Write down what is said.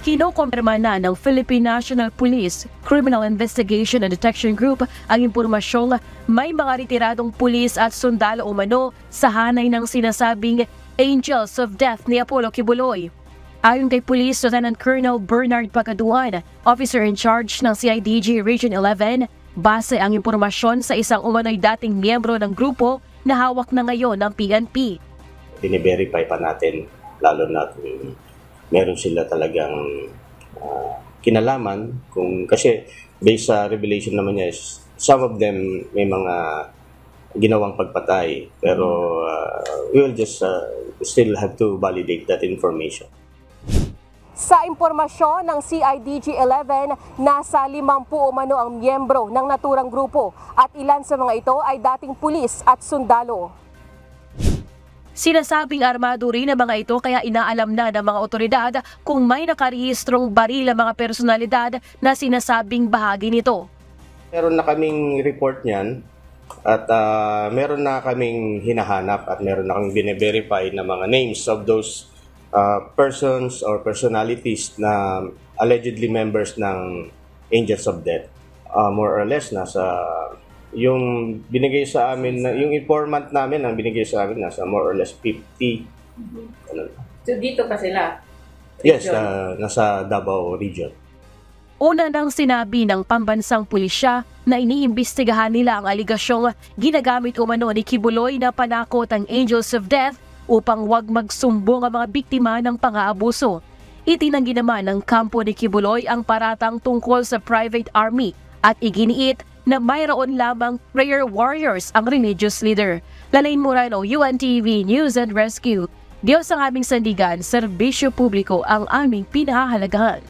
Kinokompirma na ng Philippine National Police Criminal Investigation and Detection Group ang impormasyong may mga retiradong pulis at sundalo umano sa hanay ng sinasabing Angels of Death ni Apollo Kibuloy. Ayon kay Police Lieutenant Colonel Bernard Pagaduan, officer in charge ng CIDG Region 11, base ang impormasyon sa isang umano'y dating miyembro ng grupo na hawak na ngayon ng PNP. Bine-verify pa natin, lalo na kung meron sila talagang kinalaman, kasi based sa revelation naman niya, some of them may mga ginawang pagpatay, pero we will just still have to validate that information. Sa impormasyon ng CIDG-11, nasa 50 umano ang miyembro ng naturang grupo at ilan sa mga ito ay dating pulis at sundalo. Sinasabing armado rin ang mga ito kaya inaalam na ng mga otoridad kung may nakarehistrong baril ang mga personalidad na sinasabing bahagi nito. Meron na kaming report niyan at meron na kaming hinahanap at meron na kaming bine-verify na mga names of those persons or personalities na allegedly members ng Angels of Death. More or less nasa yung binigay sa amin, yung informant namin ang binigay sa amin nasa more or less 50. So dito pa sila? Yes, nasa Davao region. Una nang sinabi ng pambansang pulisya na iniimbestigahan nila ang aligasyong ginagamit umano ni Kibuloy na panakot ang Angels of Death upang wag magsumbong ang mga biktima ng pang-aabuso. Itinanggi naman ng kampo ni Kibuloy ang paratang tungkol sa private army at iginiit na mayroon lamang prayer warriors ang religious leader. Lalain Moreno, UNTV News and Rescue. Diyos ang aming sandigan, serbisyo publiko ang aming pinahahalagahan.